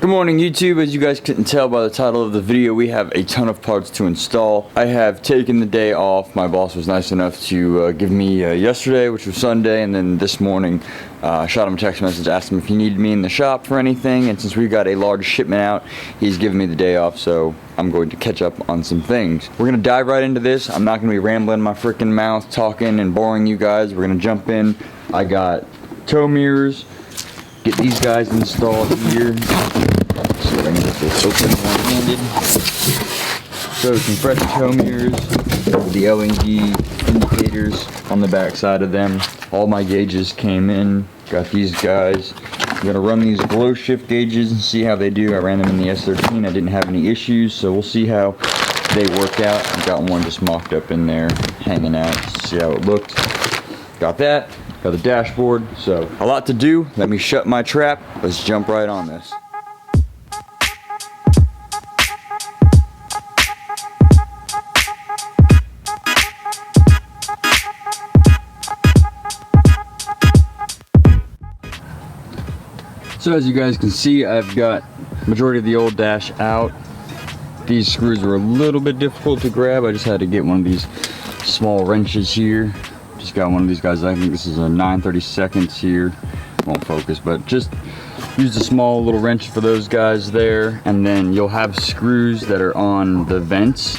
Good morning YouTube. As you guys couldn't tell by the title of the video, we have a ton of parts to install. I have taken the day off. My boss was nice enough to give me yesterday, which was Sunday, and then this morning I shot him a text message, asked him if he needed me in the shop for anything, and since we got a large shipment out, he's giving me the day off, so I'm going to catch up on some things. We're going to dive right into this. I'm not going to be rambling my freaking mouth, talking and boring you guys. We're going to jump in. I got tow mirrors. Get these guys installed here. So I can get this open one-handed. So some fresh tow mirrors, the LED indicators on the back side of them. All my gauges came in. Got these guys. I'm gonna run these glow shift gauges and see how they do. I ran them in the S13. I didn't have any issues, so we'll see how they work out. I've got one just mocked up in there, hanging out. See how it looked. Got that. Got the dashboard. So a lot to do. Let me shut my trap. Let's jump right on this. So as you guys can see, I've got majority of the old dash out. These screws were a little bit difficult to grab. I just had to get one of these small wrenches here. Just got one of these guys. I think this is a 9/32 here. Won't focus, but just use a small little wrench for those guys there. And then you'll have screws that are on the vents.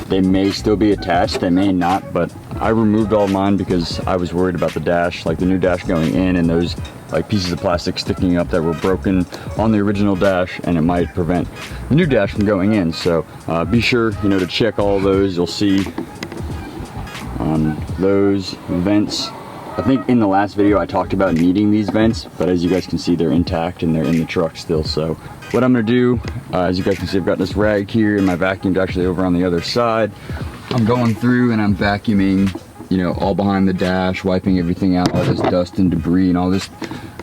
They may still be attached, they may not, but I removed all mine because I was worried about the dash, like the new dash going in and those like pieces of plastic sticking up that were broken on the original dash, and it might prevent the new dash from going in. So be sure, to check all those. You'll see on those vents. I think in the last video I talked about needing these vents, but as you guys can see, they're intact and they're in the truck still. So what I'm gonna do, as you guys can see, I've got this rag here and my vacuum's actually over on the other side. I'm going through and I'm vacuuming, all behind the dash, wiping everything out, all this dust and debris and all this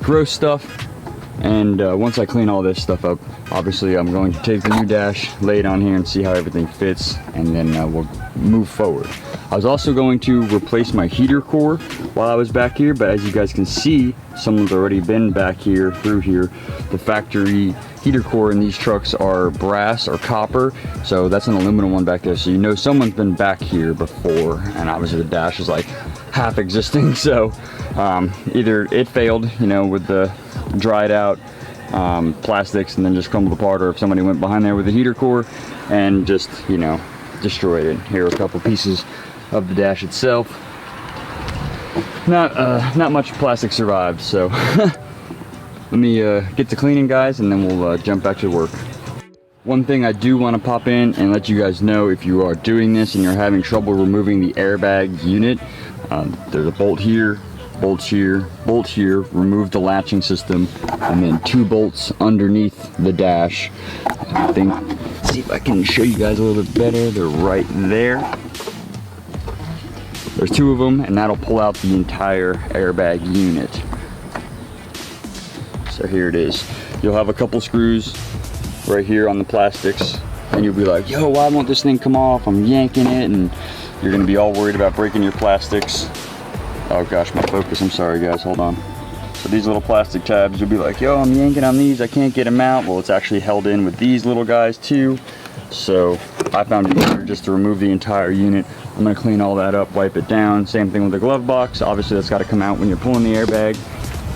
gross stuff. And once I clean all this stuff up, obviously I'm going to take the new dash, lay it on here and see how everything fits, and then we'll move forward. I was also going to replace my heater core while I was back here, but as you guys can see, someone's already been back here, through here. The factory heater core in these trucks are brass or copper, so that's an aluminum one back there, so someone's been back here before, and obviously the dash is like half existing, so either it failed, with the dried out plastics and then just crumbled apart, or if somebody went behind there with the heater core and just, destroyed it. Here are a couple pieces of the dash itself. Not much plastic survived, so let me get to cleaning, guys, and then we'll jump back to work. One thing I do want to pop in and let you guys know, if you are doing this and you're having trouble removing the airbag unit, there's a bolt here, bolt here, remove the latching system, and then 2 bolts underneath the dash. I think, see if I can show you guys a little bit better. They're right there. There's 2 of them, and that'll pull out the entire airbag unit. So here it is. You'll have a couple screws right here on the plastics, and you'll be like, yo, why won't this thing come off? I'm yanking it, and you're gonna be all worried about breaking your plastics. Oh gosh, my focus, I'm sorry guys, hold on. So these little plastic tabs, you'll be like, yo, I'm yanking on these, I can't get them out. Well, it's actually held in with these little guys too. So I found it easier just to remove the entire unit. I'm gonna clean all that up, wipe it down. Same thing with the glove box. Obviously that's gotta come out when you're pulling the airbag.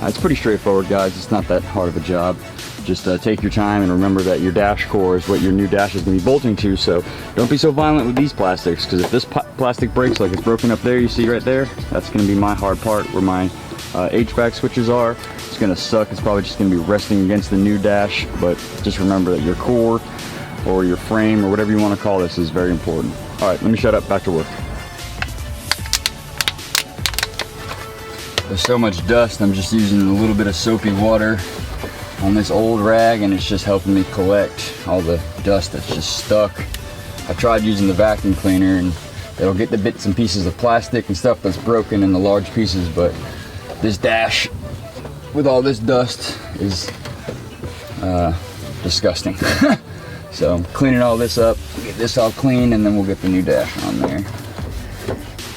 It's pretty straightforward, guys. It's not that hard of a job. Just take your time and remember that your dash core is what your new dash is gonna be bolting to, so don't be so violent with these plastics, because if this plastic breaks like it's broken up there, you see right there, that's gonna be my hard part where my HVAC switches are. It's gonna suck. It's probably just gonna be resting against the new dash, but just remember that your core or your frame or whatever you want to call this is very important. All right, let me shut up, back to work. There's so much dust, I'm just using a little bit of soapy water on this old rag, and it's just helping me collect all the dust that's just stuck. I tried using the vacuum cleaner and it'll get the bits and pieces of plastic and stuff that's broken in the large pieces, but this dash with all this dust is disgusting. So I'm cleaning all this up, get this all clean, and then we'll get the new dash on there.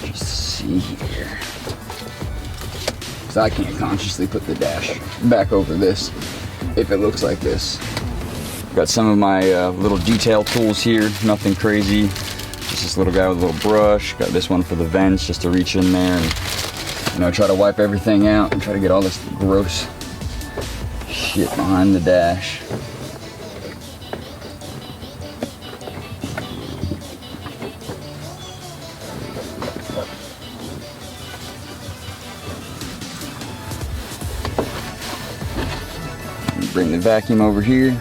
Just see here. So I can't consciously put the dash back over this if it looks like this. Got some of my little detail tools here, nothing crazy. Just this little guy with a little brush. Got this one for the vents, just to reach in there and, you know, try to wipe everything out and try to get all this gross shit behind the dash. Bring the vacuum over here.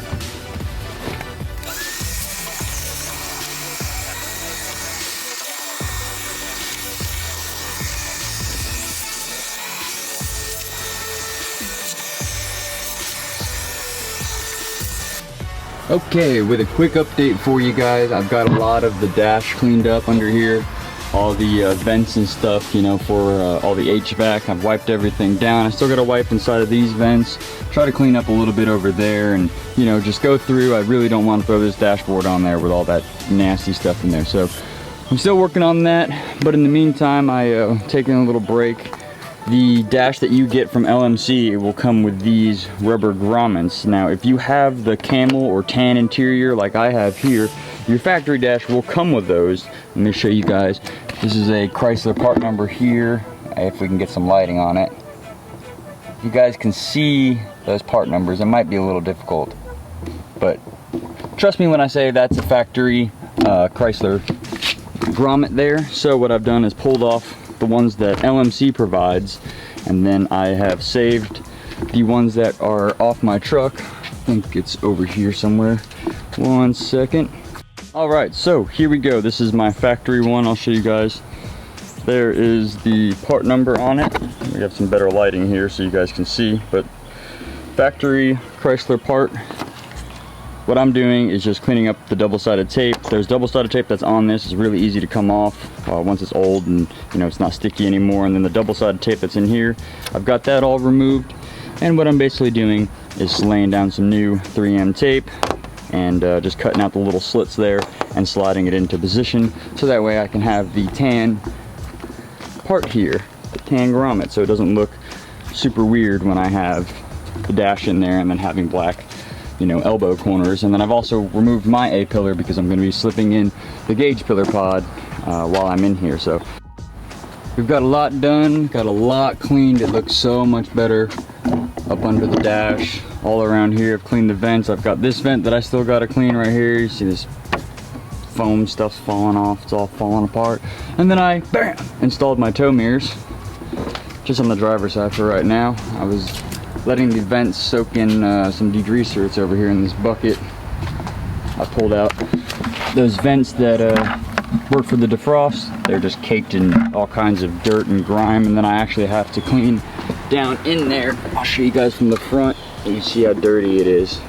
Okay, with a quick update for you guys, I've got a lot of the dash cleaned up under here. All the vents and stuff, you know, for all the HVAC. I've wiped everything down. I still got to wipe inside of these vents. Try to clean up a little bit over there and, you know, just go through. I really don't want to throw this dashboard on there with all that nasty stuff in there. So I'm still working on that. But in the meantime, I taking a little break. The dash that you get from LMC, it will come with these rubber grommets. Now, if you have the camel or tan interior like I have here, your factory dash will come with those. Let me show you guys. This is a Chrysler part number here, if we can get some lighting on it. You guys can see those part numbers. It might be a little difficult, but trust me when I say that's a factory Chrysler grommet there. So what I've done is pulled off the ones that LMC provides, and then I have saved the ones that are off my truck. I think it's over here somewhere. One second. All right, so here we go. This is my factory one. I'll show you guys. There is the part number on it. We have some better lighting here so you guys can see, but factory Chrysler part. What I'm doing is just cleaning up the double-sided tape. There's double-sided tape that's on this. It's really easy to come off once it's old and, you know, it's not sticky anymore. And then the double-sided tape that's in here, I've got that all removed. And what I'm basically doing is laying down some new 3M tape and just cutting out the little slits there and sliding it into position, so that way I can have the tan part here, the tan grommet, so it doesn't look super weird when I have the dash in there and then having black, you know, elbow corners. And then I've also removed my A-pillar because I'm going to be slipping in the gauge pillar pod while I'm in here. So we've got a lot done, got a lot cleaned. It looks so much better up under the dash. All around here I've cleaned the vents. I've got this vent that I still got to clean right here. You see this foam stuff's falling off, it's all falling apart. And then I, bam, installed my tow mirrors just on the driver's side for right now. I was letting the vents soak in some degreaser. It's over here in this bucket. I pulled out those vents that work for the defrost. They're just caked in all kinds of dirt and grime, and then I actually have to clean down in there. I'll show you guys from the front. You see how dirty it is.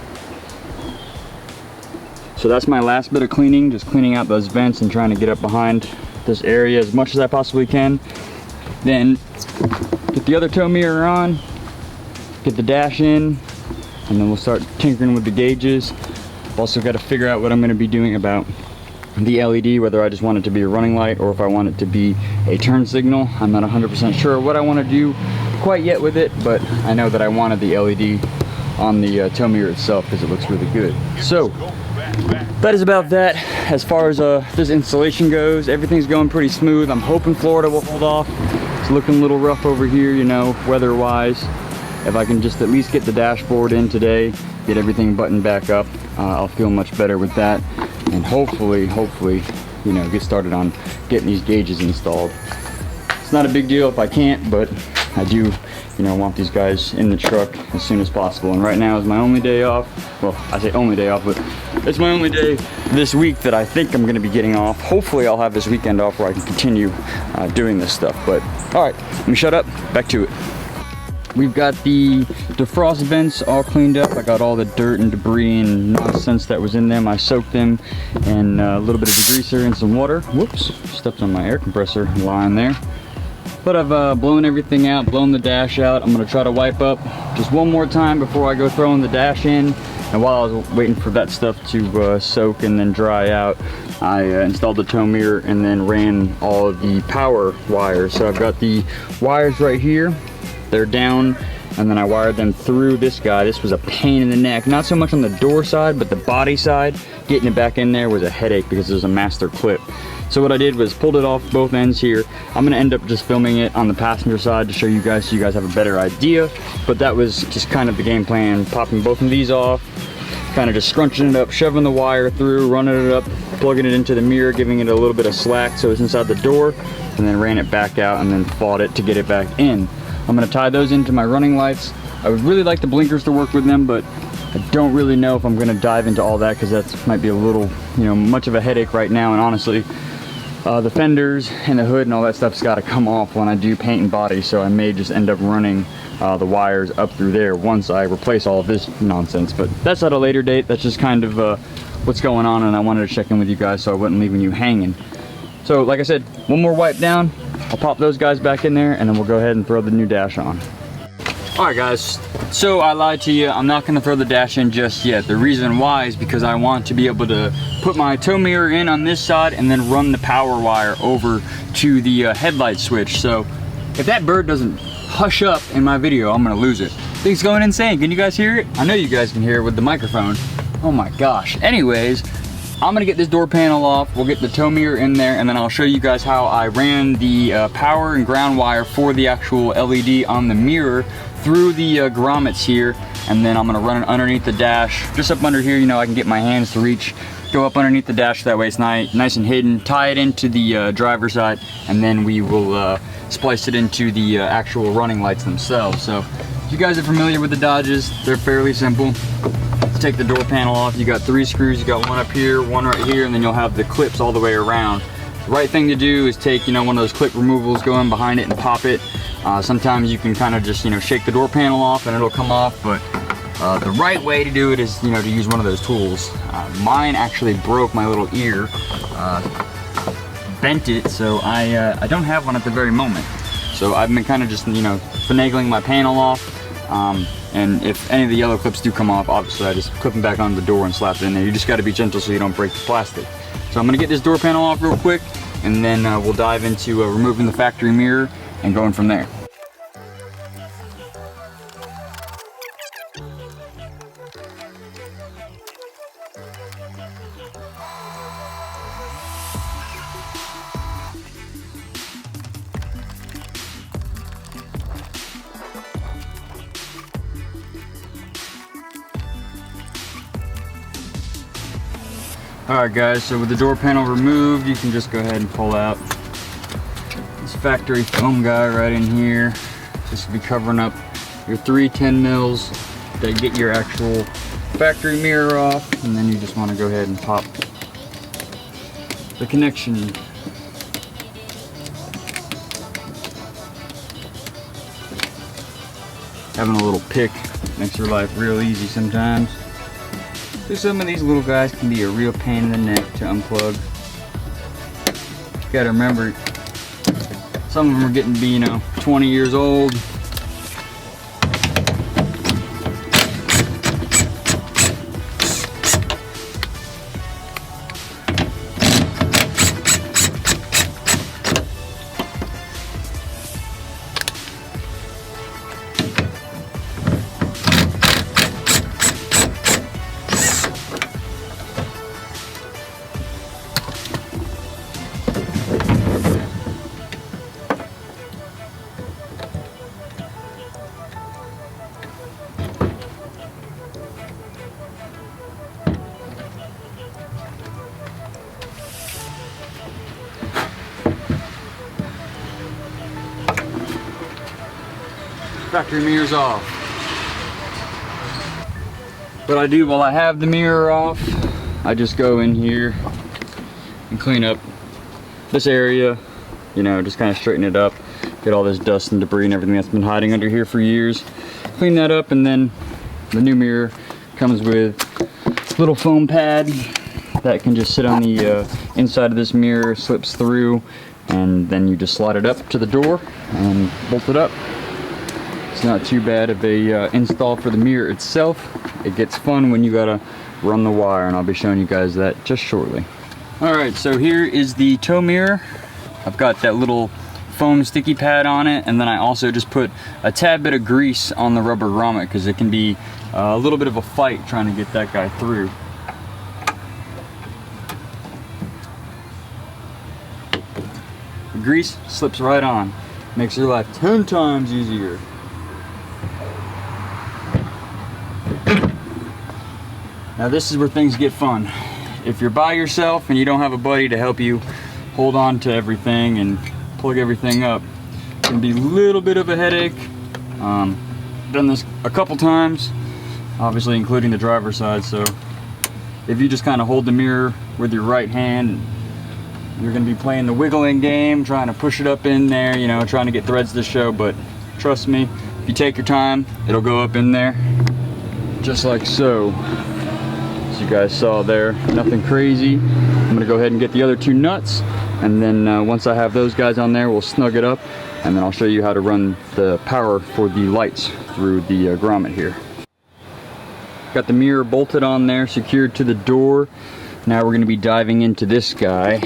So that's my last bit of cleaning, just cleaning out those vents and trying to get up behind this area as much as I possibly can. Then get the other tow mirror on, get the dash in, and then we'll start tinkering with the gauges. I've also got to figure out what I'm going to be doing about the LED, whether I just want it to be a running light or if I want it to be a turn signal. I'm not 100% sure what I want to do quite yet with it, but I know that I wanted the LED on the tow mirror itself because it looks really good. So that is about that as far as this installation goes. Everything's going pretty smooth. I'm hoping Florida will hold off. It's looking a little rough over here, you know, weather wise. If I can just at least get the dashboard in today, get everything buttoned back up, I'll feel much better with that, and hopefully, you know, get started on getting these gauges installed. It's not a big deal if I can't, but I do, you know, want these guys in the truck as soon as possible. And right now is my only day off. Well, I say only day off, but it's my only day this week that I think I'm going to be getting off. Hopefully I'll have this weekend off where I can continue doing this stuff. But all right, let me shut up, back to it. We've got the defrost vents all cleaned up. I got all the dirt and debris and nonsense that was in them. I soaked them in a little bit of degreaser and some water. Whoops, stepped on my air compressor line there. But I've blown everything out, blown the dash out. I'm gonna try to wipe up just one more time before I go throwing the dash in. And while I was waiting for that stuff to soak and then dry out, I installed the tow mirror and then ran all of the power wires. So I've got the wires right here. They're down and then I wired them through this guy. This was a pain in the neck, not so much on the door side, but the body side. Getting it back in there was a headache because there's a master clip. So what I did was pulled it off both ends here. I'm gonna end up just filming it on the passenger side to show you guys so you guys have a better idea. But that was just kind of the game plan, popping both of these off, kind of just scrunching it up, shoving the wire through, running it up, plugging it into the mirror, giving it a little bit of slack so it's inside the door, and then ran it back out and then fought it to get it back in. I'm gonna tie those into my running lights. I would really like the blinkers to work with them, but I don't really know if I'm gonna dive into all that because that might be a little, much of a headache right now. And honestly, the fenders and the hood and all that stuff's gotta come off when I do paint and body, so I may just end up running the wires up through there once I replace all of this nonsense. But that's at a later date. That's just kind of what's going on, and I wanted to check in with you guys so I wasn't leaving you hanging. So like I said, one more wipe down, I'll pop those guys back in there, and then we'll go ahead and throw the new dash on. All right guys, so I lied to you. I'm not gonna throw the dash in just yet. The reason why is because I want to be able to put my tow mirror in on this side and then run the power wire over to the headlight switch. So if that bird doesn't hush up in my video, I'm gonna lose it. Thing's going insane. Can you guys hear it? I know you guys can hear it with the microphone. Oh my gosh. Anyways, I'm gonna get this door panel off, we'll get the tow mirror in there, and then I'll show you guys how I ran the power and ground wire for the actual LED on the mirror through the grommets here, and then I'm gonna run it underneath the dash, just up under here, I can get my hands to reach, go up underneath the dash, that way it's nice and hidden, tie it into the driver's side, and then we will splice it into the actual running lights themselves. So if you guys are familiar with the Dodges, they're fairly simple. Take the door panel off. You got 3 screws. You got one up here, one right here, and then you'll have the clips all the way around. The right thing to do is take, one of those clip removals, go in behind it and pop it. Sometimes you can kind of just, shake the door panel off and it'll come off, but the right way to do it is, to use one of those tools. Mine actually broke my little ear, bent it, so I don't have one at the very moment. So I've been kind of just, finagling my panel off. And if any of the yellow clips do come off, obviously I just clip them back on the door and slap it in there. You just got to be gentle so you don't break the plastic. So I'm going to get this door panel off real quick, and then we'll dive into removing the factory mirror and going from there. Alright guys, so with the door panel removed, you can just go ahead and pull out this factory foam guy right in here. This will be covering up your 3 10 mils to get your actual factory mirror off, and then you just want to go ahead and pop the connection. Having a little pick makes your life real easy sometimes. So some of these little guys can be a real pain in the neck to unplug. You gotta remember, some of them are getting to be, 20 years old. Factory mirror's off. What I do while I have the mirror off, I just go in here and clean up this area, just kind of straighten it up, get all this dust and debris and everything that's been hiding under here for years. Clean that up, and then the new mirror comes with a little foam pad that can just sit on the inside of this mirror, slips through, and then you just slide it up to the door and bolt it up. It's not too bad of a install for the mirror itself. It gets fun when you gotta run the wire, and I'll be showing you guys that just shortly. Alright, so here is the tow mirror. I've got that little foam sticky pad on it, and then I also just put a tad bit of grease on the rubber grommet because it can be a little bit of a fight trying to get that guy through. The grease slips right on, makes your life 10 times easier. Now this is where things get fun. If you're by yourself and you don't have a buddy to help you hold on to everything and plug everything up, it can be a little bit of a headache. Done this a couple times, obviously including the driver's side, so if you just kind of hold the mirror with your right hand, you're going to be playing the wiggling game, trying to push it up in there, you know, trying to get threads to show, but trust me, if you take your time, it'll go up in there, just like so. As you guys saw there, nothing crazy. I'm going to go ahead and get the other two nuts, and then once I have those guys on there, we'll snug it up, and then I'll show you how to run the power for the lights through the grommet here. Got the mirror bolted on there, secured to the door. Now we're going to be diving into this guy.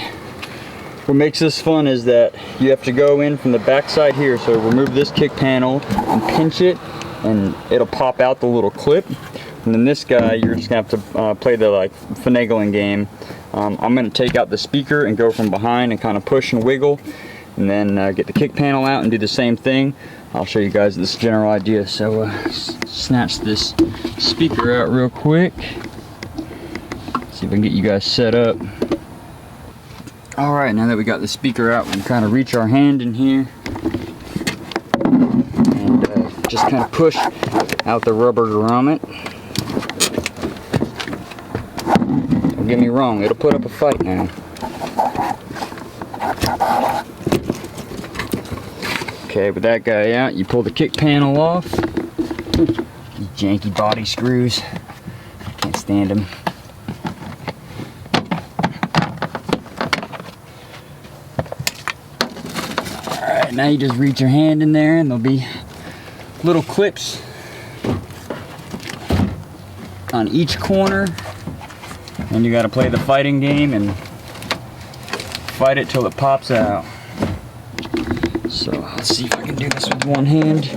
What makes this fun is that you have to go in from the back side here, so remove this kick panel and pinch it, and it'll pop out the little clip. And then this guy, you're just gonna have to play the like finagling game. I'm gonna take out the speaker and go from behind and kind of push and wiggle, and then get the kick panel out and do the same thing. I'll show you guys this general idea. So snatch this speaker out real quick. See if I can get you guys set up. All right, now that we got the speaker out, we can kind of reach our hand in here and just kind of push out the rubber grommet. Don't get me wrong, it'll put up a fight now. Okay, with that guy out, you pull the kick panel off. These janky body screws, I can't stand them. Alright, now you just reach your hand in there and there'll be little clips on each corner. And you gotta play the fighting game and fight it till it pops out. So let's see if I can do this with one hand.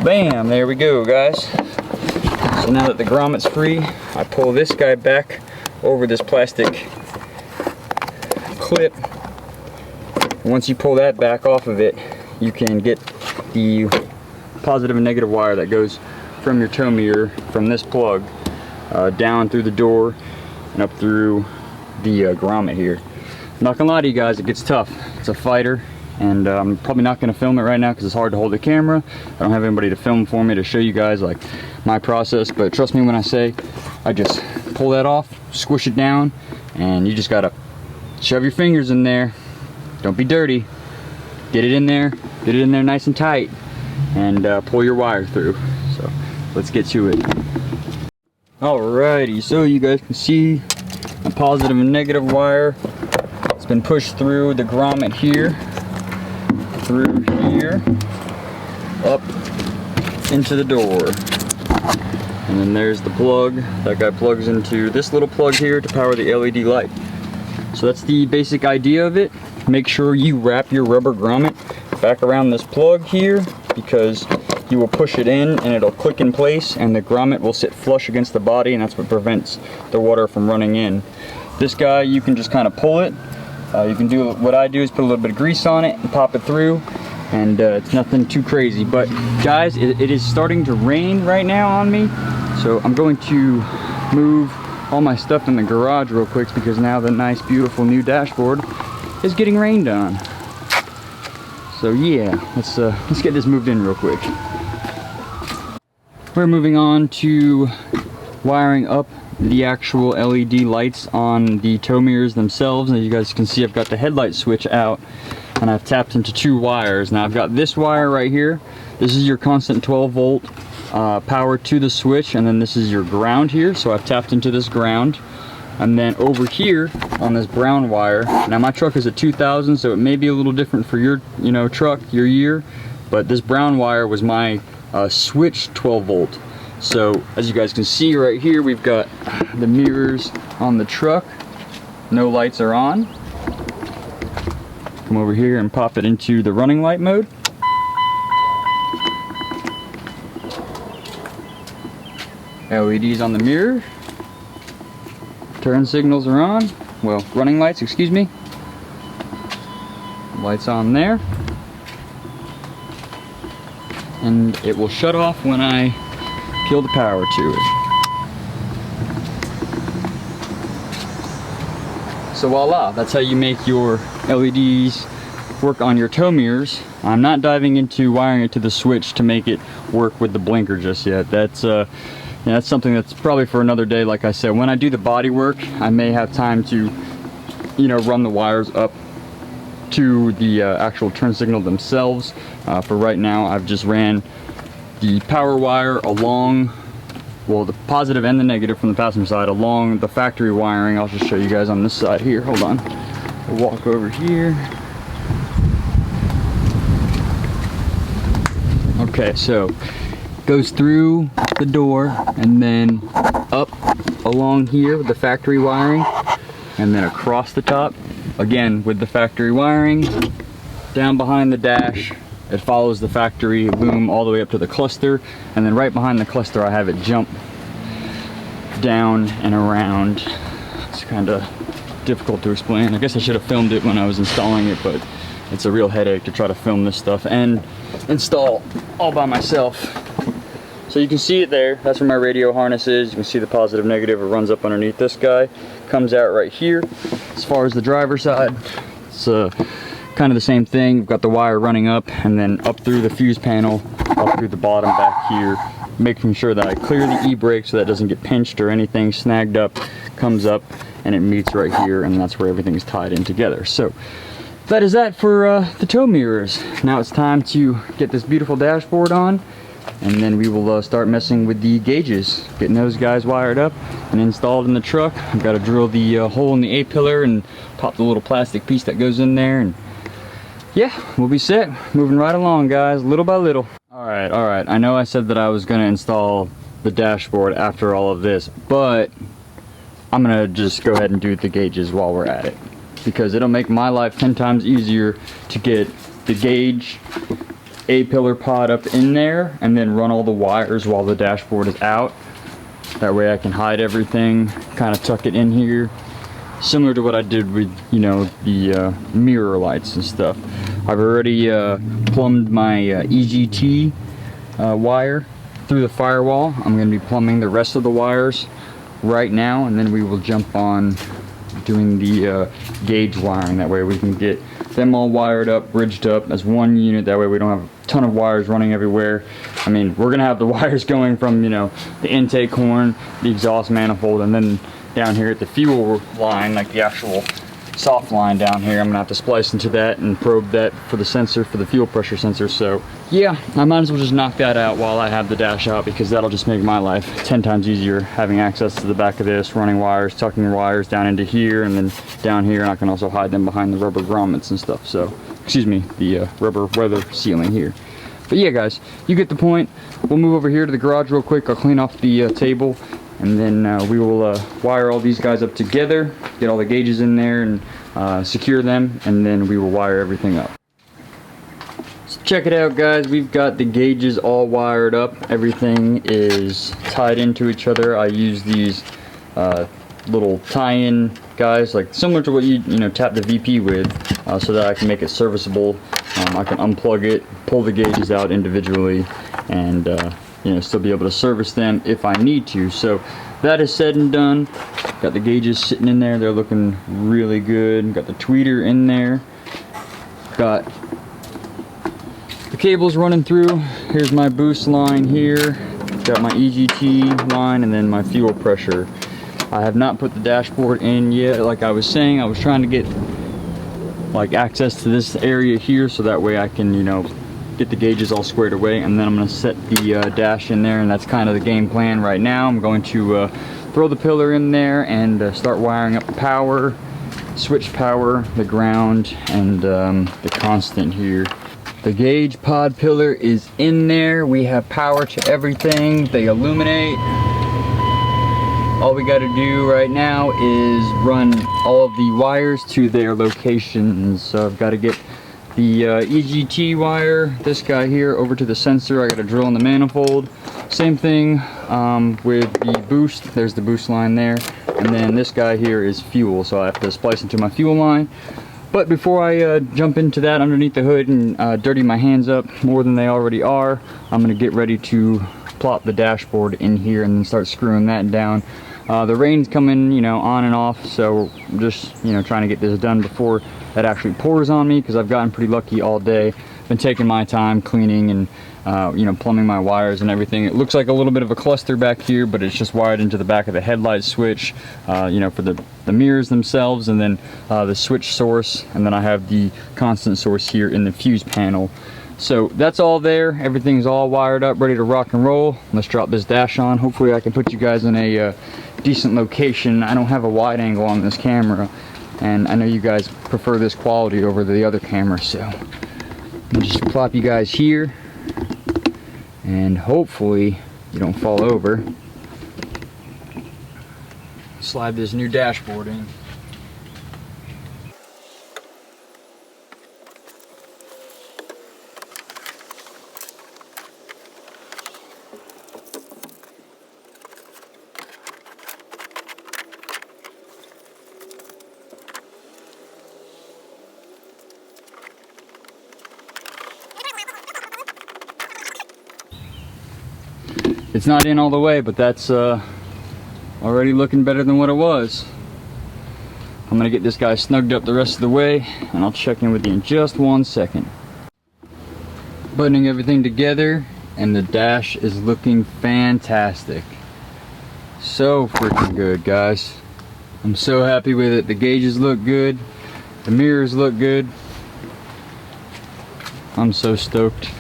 Bam, there we go, guys. So now that the grommet's free, I pull this guy back over this plastic clip. Once you pull that back off of it, you can get the positive and negative wire that goes from your tow mirror from this plug down through the door and up through the grommet here. I'm not gonna lie to you guys, it gets tough. It's a fighter, and I'm probably not gonna film it right now because it's hard to hold the camera. I don't have anybody to film for me to show you guys like my process, but trust me when I say I just pull that off, squish it down, and you just gotta shove your fingers in there. Don't be dirty. Get it in there nice and tight, and pull your wire through. So let's get to it. Alrighty, so you guys can see a positive and negative wire. It's been pushed through the grommet here, through here, up into the door. And then there's the plug. That guy plugs into this little plug here to power the LED light. So that's the basic idea of it. Make sure you wrap your rubber grommet back around this plug here, because you will push it in and it'll click in place and the grommet will sit flush against the body, and that's what prevents the water from running in. This guy, you can just kind of pull it. You can do what I do is put a little bit of grease on it and pop it through, and it's nothing too crazy. But guys, it is starting to rain right now on me, so I'm going to move all my stuff in the garage real quick, because now the nice beautiful new dashboard is getting rained on. So yeah, let's get this moved in real quick. We're moving on to wiring up the actual LED lights on the tow mirrors themselves. And you guys can see I've got the headlight switch out and I've tapped into 2 wires. Now I've got this wire right here. This is your constant 12 volt power to the switch, and then this is your ground here. So I've tapped into this ground. And then over here on this brown wire, now my truck is a 2000, so it may be a little different for your truck, your year, but this brown wire was my switch 12 volt. So as you guys can see right here, we've got the mirrors on the truck. No lights are on. Come over here and pop it into the running light mode. LEDs on the mirror. Turn signals are on. Well, running lights, excuse me. Lights on there. And it will shut off when I peel the power to it. So voila, that's how you make your LEDs work on your tow mirrors. I'm not diving into wiring it to the switch to make it work with the blinker just yet. That's that's something that's probably for another day. Like I said, when I do the body work, I may have time to, run the wires up to the actual turn signal themselves. For right now, I've just ran the power wire along, well, the positive and the negative from the passenger side along the factory wiring. I'll just show you guys on this side here. Hold on. We'll walk over here. Okay, so goes through the door and then up along here with the factory wiring, and then across the top again with the factory wiring, down behind the dash. It follows the factory loom all the way up to the cluster, and then right behind the cluster I have it jump down and around. It's kind of difficult to explain. I guess I should have filmed it when I was installing it, but it's a real headache to try to film this stuff and install all by myself. So you can see it there. That's where my radio harness is. You can see the positive, negative. It runs up underneath this guy, comes out right here. As far as the driver's side, it's kind of the same thing. We've got the wire running up and then up through the fuse panel, up through the bottom back here, making sure that I clear the e-brake so that it doesn't get pinched or anything snagged up, comes up and it meets right here, and that's where everything's tied in together. So that is that for the tow mirrors. Now it's time to get this beautiful dashboard on, and then we will start messing with the gauges, getting those guys wired up and installed in the truck. I've got to drill the hole in the A-pillar and pop the little plastic piece that goes in there, and yeah, we'll be set. Moving right along, guys, little by little. All right, I know I said that I was going to install the dashboard after all of this, but I'm going to just go ahead and do the gauges while we're at it, because it'll make my life 10 times easier to get the gauge A-pillar pod up in there and then run all the wires while the dashboard is out. That way I can hide everything, kind of tuck it in here, similar to what I did with, the mirror lights and stuff. I've already plumbed my EGT wire through the firewall. I'm going to be plumbing the rest of the wires right now, and then we will jump on doing the gauge wiring. That way we can get them all wired up, bridged up as one unit. That way we don't have a ton of wires running everywhere. I mean, we're gonna have the wires going from, the intake horn, the exhaust manifold, and then down here at the fuel line, like the actual soft line down here, I'm gonna have to splice into that and probe that for the sensor, for the fuel pressure sensor. So yeah, I might as well just knock that out while I have the dash out, because that'll just make my life 10 times easier, having access to the back of this, running wires, tucking wires down into here, and then down here, and I can also hide them behind the rubber grommets and stuff. So, excuse me, the rubber weather sealing here. But yeah, guys, you get the point. We'll move over here to the garage real quick. I'll clean off the table, and then we will wire all these guys up together, get all the gauges in there and secure them, and then we will wire everything up. So check it out, guys. We've got the gauges all wired up. Everything is tied into each other. I use these little tie-in guys, like similar to what you tap the VP with, so that I can make it serviceable. I can unplug it, pull the gauges out individually, and still be able to service them if I need to. So that is said and done. Got the gauges sitting in there. They're looking really good. Got the tweeter in there. Got the cables running through. Here's my boost line here. Got my EGT line, and then my fuel pressure. I have not put the dashboard in yet. Like I was saying, I was trying to get access to this area here, so that way I can get the gauges all squared away, and then I'm going to set the dash in there, and that's kind of the game plan right now. I'm going to throw the pillar in there and start wiring up the power, switch power, the ground, and the constant here. The gauge pod pillar is in there. We have power to everything. They illuminate. All we got to do right now is run all of the wires to their locations. So I've got to get the EGT wire, this guy here, over to the sensor. I got to drill in the manifold. Same thing with the boost. There's the boost line there. And then this guy here is fuel. So I have to splice into my fuel line. But before I jump into that underneath the hood and dirty my hands up more than they already are, I'm going to get ready to plop the dashboard in here and then start screwing that down. The rain's coming, you know, on and off, so I'm just, you know, trying to get this done before that actually pours on me, because I've gotten pretty lucky all day. Been taking my time cleaning and you know, plumbing my wires and everything. It looks like a little bit of a cluster back here, but it's just wired into the back of the headlight switch, you know, for the mirrors themselves, and then the switch source, and then I have the constant source here in the fuse panel. So that's all there. Everything's all wired up, ready to rock and roll. Let's drop this dash on. Hopefully I can put you guys in a decent location. I don't have a wide angle on this camera, and I know you guys prefer this quality over the other camera, so I'll just plop you guys here, and hopefully you don't fall over. Slide this new dashboard in. It's not in all the way, but that's already looking better than what it was. I'm gonna get this guy snugged up the rest of the way, and I'll check in with you in just 1 second. Buttoning everything together, and the dash is looking fantastic. So freaking good, guys. I'm so happy with it. The gauges look good, the mirrors look good. I'm so stoked.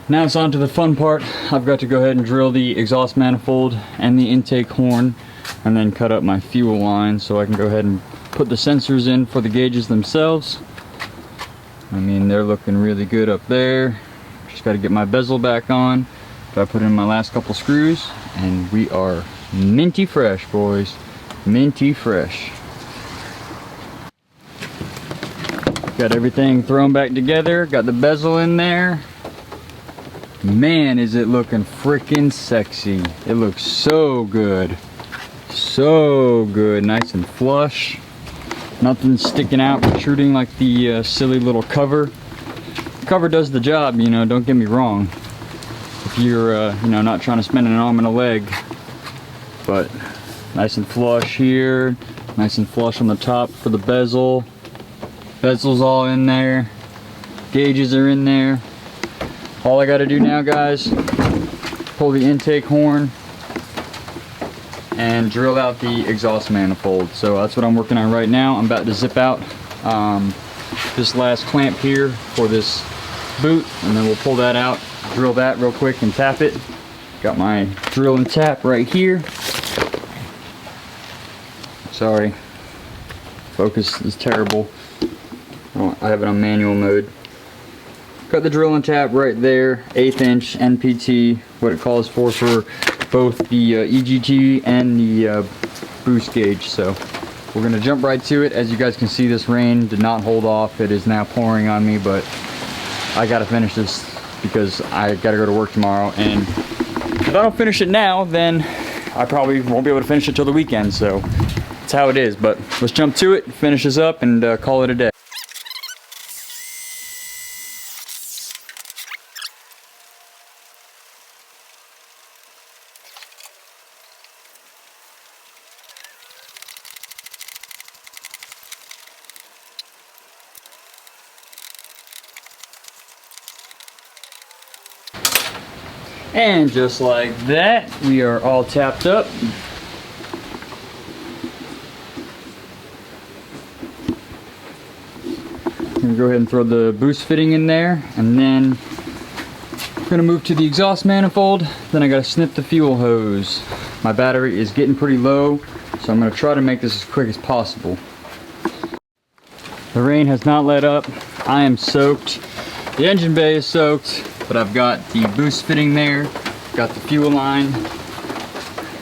Now it's on to the fun part. I've got to go ahead and drill the exhaust manifold and the intake horn, and then cut up my fuel line so I can go ahead and put the sensors in for the gauges themselves. I mean, they're looking really good up there. Just got to get my bezel back on. I put in my last couple screws, and we are minty fresh, boys. Minty fresh. Got everything thrown back together. Got the bezel in there. Man, is it looking freaking sexy. It looks so good. So good. Nice and flush. Nothing sticking out, protruding like the silly little cover. The cover does the job, you know, don't get me wrong. If you're, you know, not trying to spend an arm and a leg. But nice and flush here. Nice and flush on the top for the bezel. Bezel's all in there. Gauges are in there. All I got to do now, guys, pull the intake horn and drill out the exhaust manifold. So that's what I'm working on right now. I'm about to zip out this last clamp here for this boot, and then we'll pull that out, drill that real quick and tap it. Got my drill and tap right here. Sorry, focus is terrible. I have it on manual mode. Got the drill and tap right there, 1/8 inch NPT, what it calls for both the EGT and the boost gauge. So we're gonna jump right to it. As you guys can see, this rain did not hold off. It is now pouring on me, but I gotta finish this because I gotta go to work tomorrow. And if I don't finish it now, then I probably won't be able to finish it till the weekend. So that's how it is. But let's jump to it, finish this up, and call it a day. And just like that, we are all tapped up. I'm gonna go ahead and throw the boost fitting in there, and then I'm gonna move to the exhaust manifold. Then I gotta snip the fuel hose. My battery is getting pretty low, so I'm gonna try to make this as quick as possible. The rain has not let up. I am soaked. The engine bay is soaked, but I've got the boost fitting there, got the fuel line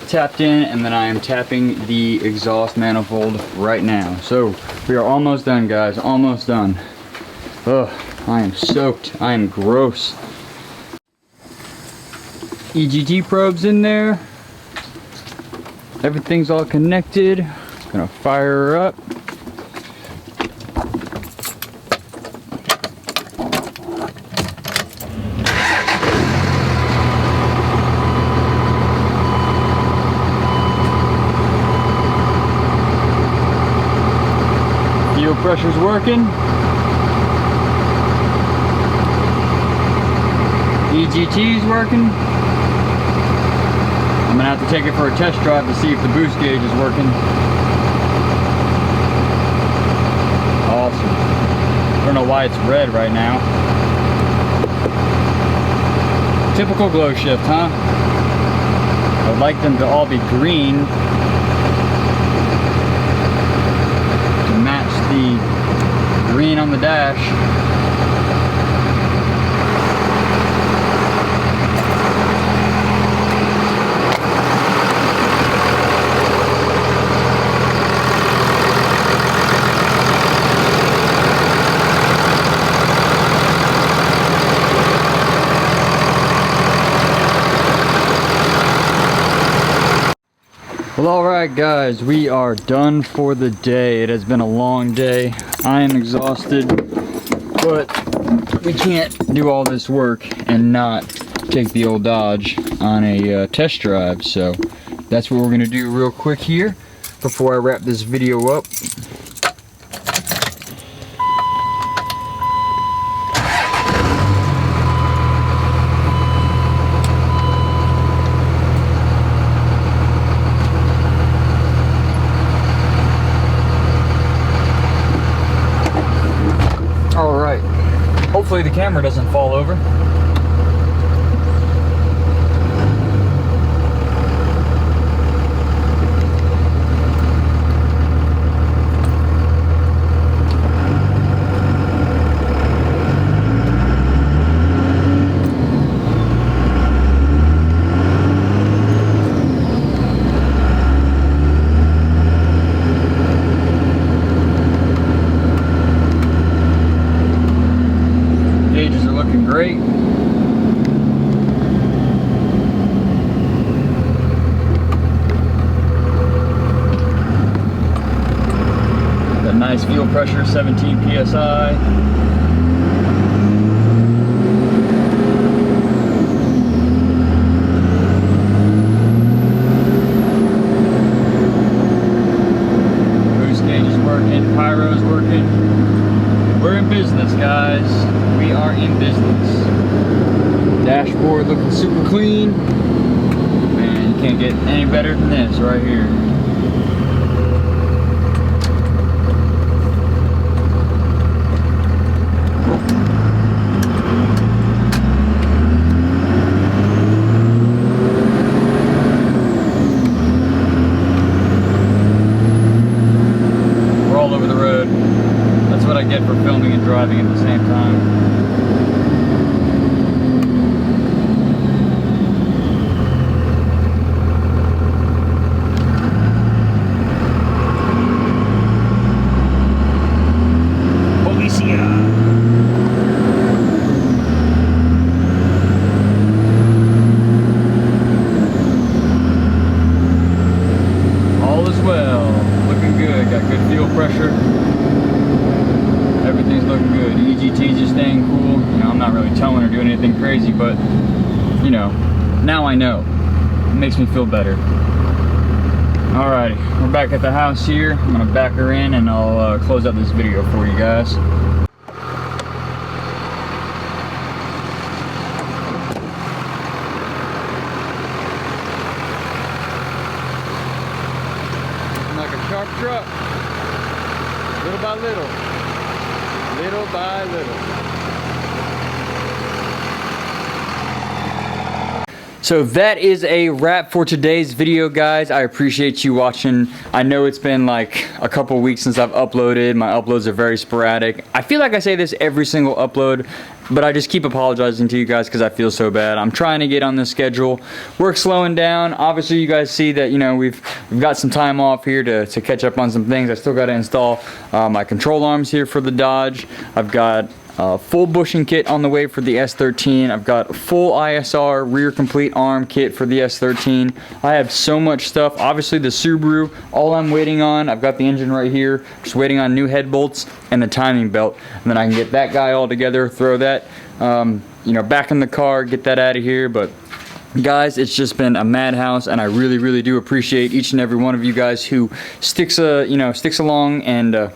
tapped in, and then I am tapping the exhaust manifold right now. So we are almost done, guys, almost done. Ugh, I am soaked, I am gross. EGT probes in there. Everything's all connected. Gonna fire her up. Fuel pressure's working. EGT's working. I'm gonna have to take it for a test drive to see if the boost gauge is working. Awesome. I don't know why it's red right now. Typical glow shift, huh? I'd like them to all be green to match the green on the dash. Well, alright guys, we are done for the day. It has been a long day. I am exhausted, but we can't do all this work and not take the old Dodge on a test drive. So that's what we're going to do real quick here before I wrap this video up. Alright, hopefully the camera doesn't fall over. Gauges are looking great. Got nice fuel pressure, 17 psi. Boost gauge is working, pyro's working. We're in business, guys. We are in business. Dashboard looking super clean. Man, you can't get any better than this right here. We're all over the road. That's what I get for filming and driving at the same time. All is well. Looking good. Got good fuel pressure. Everything's looking good. EGT just staying cool. You know, I'm not really towing or doing anything crazy, but you know, now I know. It makes me feel better. Alrighty, we're back at the house here. I'm gonna back her in and I'll close out this video for you guys. Like a sharp truck, little by little, little by little. So that is a wrap for today's video, guys. I appreciate you watching. I know it's been like a couple weeks since I've uploaded. My uploads are very sporadic. I feel like I say this every single upload, But I just keep apologizing to you guys because I feel so bad. I'm trying to get on the schedule. Work's slowing down. Obviously, you guys see that, you know, we've got some time off here to catch up on some things. I still got to install my control arms here for the Dodge. I've got full bushing kit on the way for the S13. I've got full ISR rear complete arm kit for the S13. I have so much stuff. Obviously the Subaru, all I'm waiting on, I've got the engine right here, just waiting on new head bolts and the timing belt, and then I can get that guy all together, throw that you know, back in the car, get that out of here. But guys, it's just been a madhouse, and I really do appreciate each and every one of you guys who sticks along, and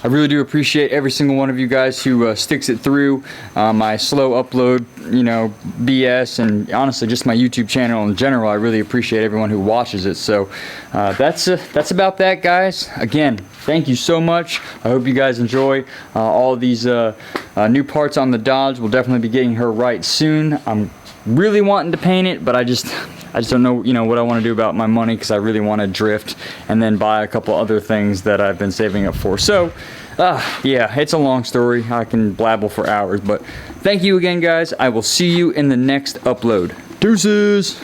I really do appreciate every single one of you guys who sticks it through my slow upload, you know, BS, and honestly just my YouTube channel in general. I really appreciate everyone who watches it. So that's about that, guys. Again, thank you so much. I hope you guys enjoy all of these new parts on the Dodge. We'll definitely be getting her right soon. I'm really wanting to paint it, but I just don't know, you know, what I want to do about my money, because I really want to drift and then buy a couple other things that I've been saving up for. So yeah, it's a long story. I can blabble for hours, but thank you again, guys. I will see you in the next upload. Deuces.